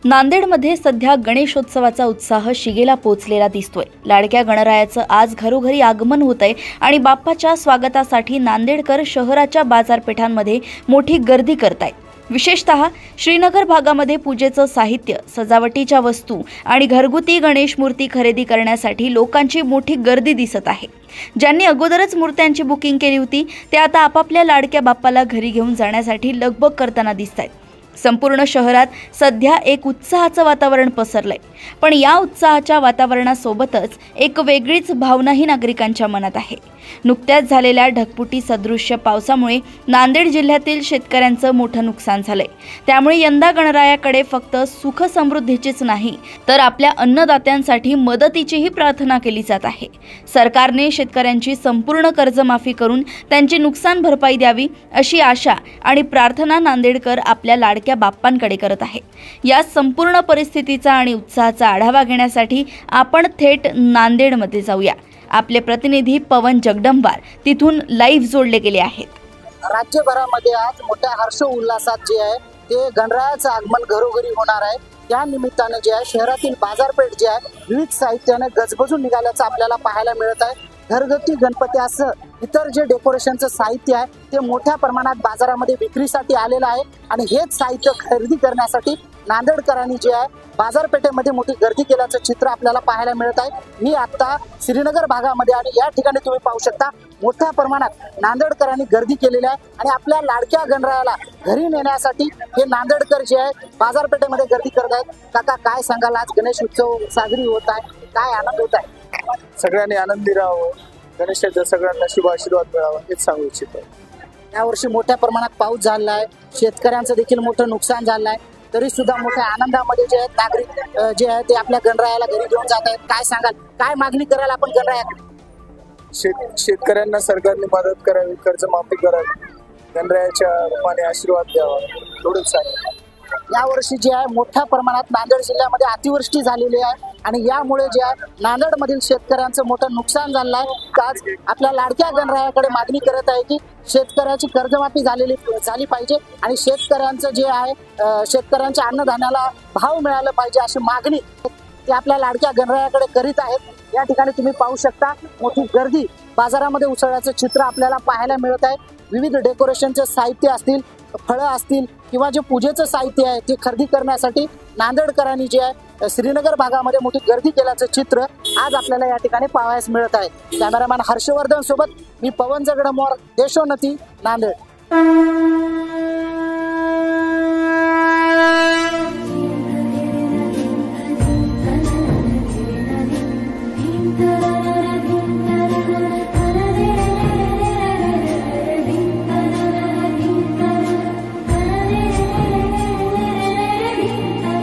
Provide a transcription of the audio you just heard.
नांदेडमध्ये सध्या गणेशोत्सवाचा उत्साह शिगेला पोहोचलेला दिसतोय। लाडक्या गणरायाचं आज घरोघरी आगमन होतंय आणि बाप्पाच्या स्वागतासाठी नांदेडकर शहराच्या बाजारपेठांमध्ये मोठी गर्दी करतायत। विशेषतः श्रीनगर भागामध्ये पूजेचं साहित्य, सजावटीच्या वस्तू आणि घरगुती गणेश मूर्ती खरेदी करण्यासाठी लोकांची मोठी गर्दी दिसत आहे। ज्यांनी अगोदरच मूर्त्यांची बुकिंग केली होती ते आता आपापल्या लाडक्या बाप्पाला घरी घेऊन जाण्यासाठी लगबग करताना दिसतायत। संपूर्ण शहरात सध्या एक उत्साहाचं वातावरण पसरलंय, पण या उत्साहाच्या वातावरणासोबतच एक वेगळीच भावनाही नागरिकांच्या मनात आहे। नुकत्याच झालेल्या ढगफुटी सदृश्य पावसामुळे नांदेड जिल्ह्यातील शेतकऱ्यांचं मोठं नुकसान झालंय। त्यामुळे यंदा गणरायाकडे फक्त सुख समृद्धीचीच नाही तर आपल्या अन्नदात्यांसाठी मदतीचीही प्रार्थना केली जात आहे। सरकारने शेतकऱ्यांची संपूर्ण कर्जमाफी करून त्यांची नुकसान भरपाई द्यावी अशी आशा आणि प्रार्थना नांदेडकर आपल्या लाडक्या बाप्पांकडे करत आहे। या संपूर्ण परिस्थितीचा आणि उत्साहाचा आढावा घेण्यासाठी आपण थेट नांदेडमध्ये जाऊया। आपले प्रतिनिधी पवन जगदंबार तिथून लाईव्ह जोडले गेले आहेत। राज्यभरामध्ये आज मोठ्या हर्ष उल्हासात जे आहे ते गणरायाचं आगमन घरोघरी होणार आहे। त्या निमित्ताने जे आहे शहरातील बाजारपेठ जे आहे विविध साहित्याने गजबजून निघाल्याचं आपल्याला पाहायला मिळत आहे। घरगुती गणपतीसह इतर जे डेकोरेशनचं साहित्य आहे ते मोठ्या प्रमाणात बाजारामध्ये विक्रीसाठी आलेलं आहे आणि हेच साहित्य खरेदी करण्यासाठी नांदेडकरांनी जे आहे बाजारपेठेमध्ये मोठी गर्दी केल्याचं चित्र आपल्याला पाहायला मिळत आहे। मी आता श्रीनगर भागामध्ये आणि या ठिकाणी तुम्ही पाहू शकता मोठ्या प्रमाणात नांदेडकरांनी गर्दी केलेली आहे आणि आपल्या लाडक्या गणरायाला घरी नेण्यासाठी हे नांदेडकर जे आहे बाजारपेठेमध्ये गर्दी करत आहेत। काका, काय सांगाल, आज गणेश उत्सव साजरी होत आहे, काय आनंद होत आहे? सगळ्यांनी आनंदी राहावं, गणेशाच्या सगळ्यांना शुभ आशीर्वाद मिळावा हेच सांगू इच्छितो। यावर्षी मोठ्या प्रमाणात पाऊस झाला आहे, शेतकऱ्यांचं देखील मोठं नुकसान झालं आहे, तरी सुद्धा मोठ्या आनंदामध्ये जे आहेत नागरिक जे आहे ते आपल्या गणरायाला घरी घेऊन जात आहेत। काय सांगाल, काय मागणी कराल आपण गणरायाकडे? शेतकऱ्यांना सरकारने मदत करावी, कर्जमाफी करावी, गणरायाच्या रूपाने आशीर्वाद द्यावा एवढंच सांगेल। यावर्षी जे आहे मोठ्या प्रमाणात नांदेड जिल्ह्यामध्ये अतिवृष्टी झालेली आहे आणि यामुळे जे आहे नांदेडमधील शेतकऱ्यांचं मोठं नुकसान झालं आहे। आज आपल्या लाडक्या गणरायाकडे मागणी करत आहे की शेतकऱ्याची कर्जमाफी झाली पाहिजे आणि शेतकऱ्यांचं जे आहे शेतकऱ्यांच्या अन्नधान्याला भाव मिळाला पाहिजे अशी मागणी ते आपल्या लाडक्या गणरायाकडे करीत आहेत। या ठिकाणी तुम्ही पाहू शकता मोठी गर्दी बाजारामध्ये उसळल्याचं चित्र आपल्याला पाहायला मिळत आहे। विविध डेकोरेशनचे साहित्य असतील, फळं असतील किंवा जे पूजेचं साहित्य आहे ते खरेदी करण्यासाठी नांदेडकरांनी जे आहे श्रीनगर भागामध्ये मोठी गर्दी केल्याचं चित्र आज आपल्याला या ठिकाणी पाहायला मिळत आहे। कॅमेरामॅन हर्षवर्धन सोबत मी पवन जगदंबार, देशोन्नती, नांदेड।